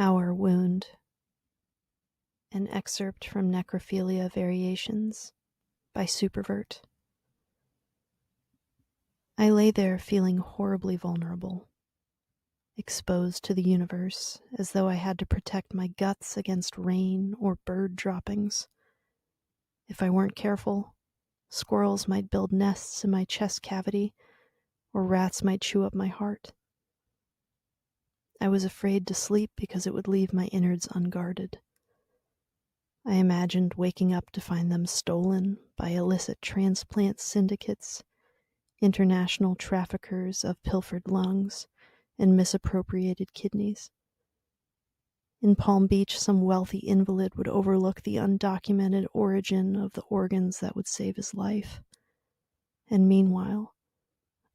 Our Wound, an excerpt from Necrophilia Variations by Supervert. I lay there feeling horribly vulnerable, exposed to the universe as though I had to protect my guts against rain or bird droppings. If I weren't careful, squirrels might build nests in my chest cavity, or rats might chew up my heart. I was afraid to sleep because it would leave my innards unguarded. I imagined waking up to find them stolen by illicit transplant syndicates, international traffickers of pilfered lungs and misappropriated kidneys. In Palm Beach, some wealthy invalid would overlook the undocumented origin of the organs that would save his life. And meanwhile,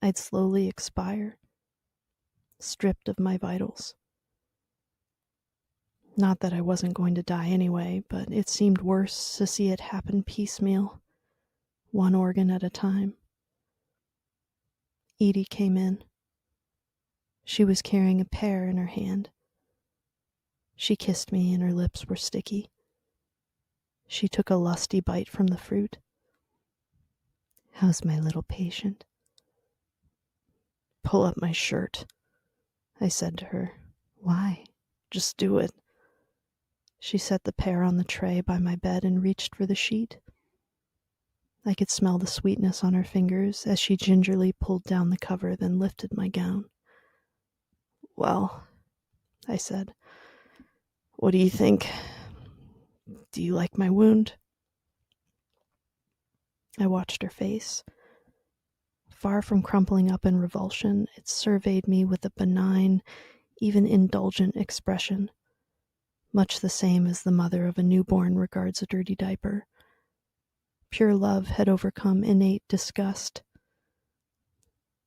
I'd slowly expire, stripped of my vitals. Not that I wasn't going to die anyway, but it seemed worse to see it happen piecemeal, one organ at a time. Edie came in. She was carrying a pear in her hand. She kissed me and her lips were sticky. She took a lusty bite from the fruit. "How's my little patient?" "Pull up my shirt," I said to her. "Why?" "Just do it." She set the pear on the tray by my bed and reached for the sheet. I could smell the sweetness on her fingers as she gingerly pulled down the cover, then lifted my gown. "Well," I said, "what do you think? Do you like my wound?" I watched her face. Far from crumpling up in revulsion, it surveyed me with a benign, even indulgent expression, much the same as the mother of a newborn regards a dirty diaper. Pure love had overcome innate disgust.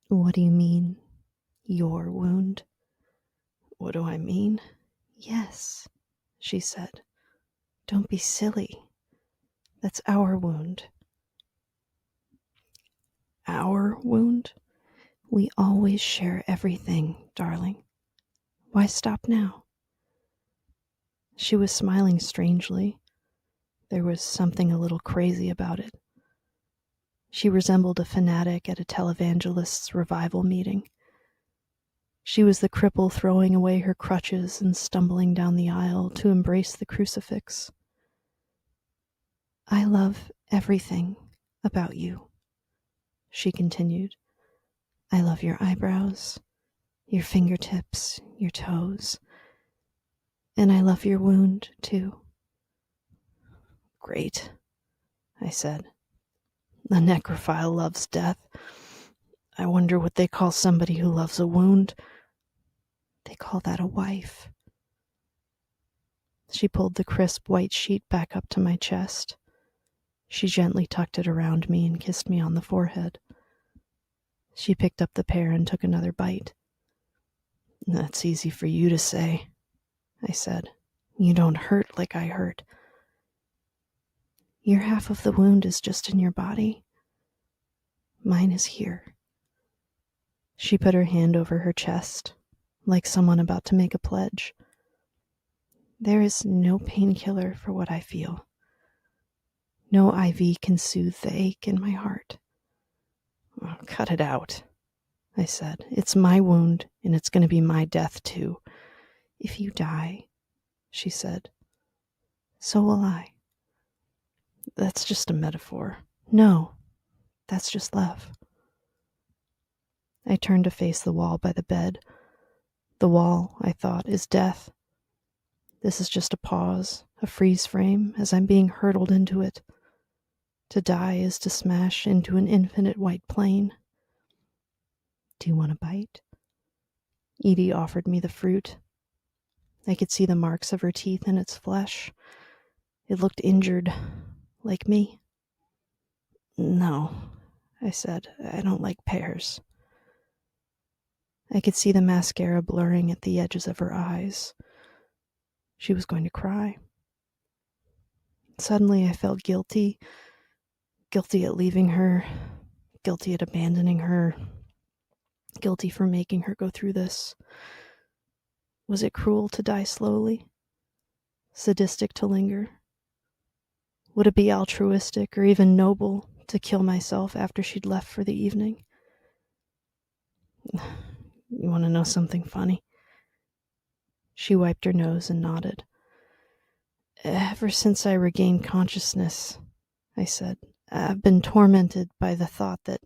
"What do you mean, your wound?" "What do I mean?" "Yes," she said. "Don't be silly. That's our wound." "Our wound?" "We always share everything, darling. Why stop now?" She was smiling strangely. There was something a little crazy about it. She resembled a fanatic at a televangelist's revival meeting. She was the cripple throwing away her crutches and stumbling down the aisle to embrace the crucifix. "I love everything about you," she continued. "I love your eyebrows, your fingertips, your toes, and I love your wound, too." "Great," I said. "A necrophile loves death. I wonder what they call somebody who loves a wound." "They call that a wife." She pulled the crisp white sheet back up to my chest. She gently tucked it around me and kissed me on the forehead. She picked up the pear and took another bite. "That's easy for you to say," I said. "You don't hurt like I hurt." "Your half of the wound is just in your body. Mine is here." She put her hand over her chest, like someone about to make a pledge. "There is no painkiller for what I feel. No IV can soothe the ache in my heart." "Oh, cut it out," I said. "It's my wound, and it's going to be my death, too." "If you die," she said, "so will I." "That's just a metaphor." "No, that's just love." I turned to face the wall by the bed. The wall, I thought, is death. This is just a pause, a freeze frame, as I'm being hurtled into it. To die is to smash into an infinite white plane. "Do you want a bite?" Edie offered me the fruit. I could see the marks of her teeth in its flesh. It looked injured, like me. "No," I said. "I don't like pears." I could see the mascara blurring at the edges of her eyes. She was going to cry. Suddenly I felt guilty. Guilty at leaving her. Guilty at abandoning her. Guilty for making her go through this. Was it cruel to die slowly? Sadistic to linger? Would it be altruistic or even noble to kill myself after she'd left for the evening? You want to know something funny? She wiped her nose and nodded. Ever since I regained consciousness, I said, I've been tormented by the thought that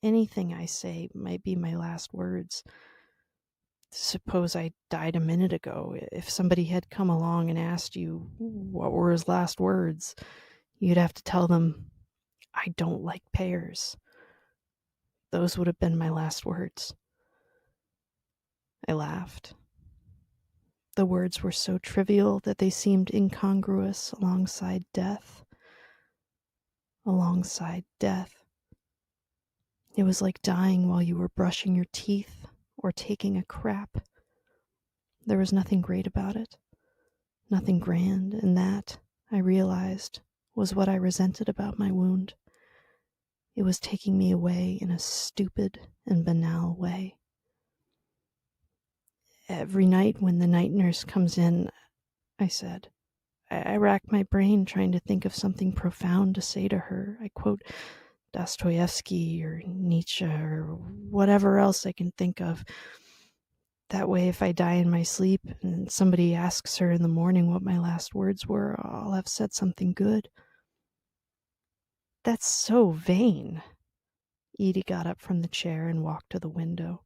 anything I say might be my last words. Suppose I died a minute ago. If somebody had come along and asked you what were his last words, you'd have to tell them, I don't like pears. Those would have been my last words. I laughed. The words were so trivial that they seemed incongruous alongside death. Alongside death. It was like dying while you were brushing your teeth or taking a crap. There was nothing great about it, nothing grand, and that, I realized, was what I resented about my wound. It was taking me away in a stupid and banal way. Every night when the night nurse comes in, I said, I rack my brain trying to think of something profound to say to her. I quote Dostoevsky or Nietzsche or whatever else I can think of. That way, if I die in my sleep and somebody asks her in the morning what my last words were, I'll have said something good. That's so vain. Edie got up from the chair and walked to the window.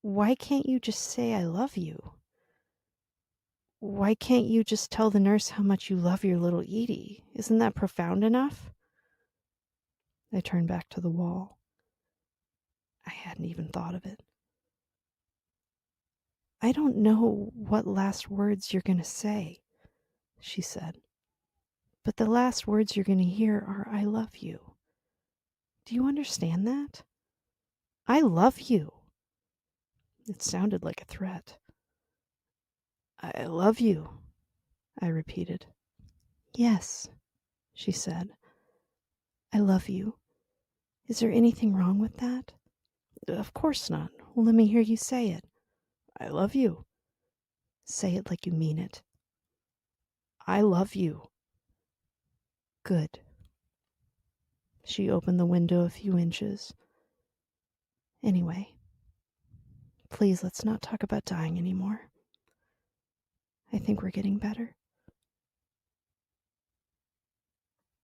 Why can't you just say I love you? Why can't you just tell the nurse how much you love your little Edie? Isn't that profound enough? I turned back to the wall. I hadn't even thought of it. I don't know what last words you're going to say, she said. But the last words you're going to hear are, I love you. Do you understand that? I love you. It sounded like a threat. I love you, I repeated. Yes, she said. I love you. Is there anything wrong with that? Of course not. Well, let me hear you say it. I love you. Say it like you mean it. I love you. Good. She opened the window a few inches. Anyway, please let's not talk about dying anymore. I think we're getting better.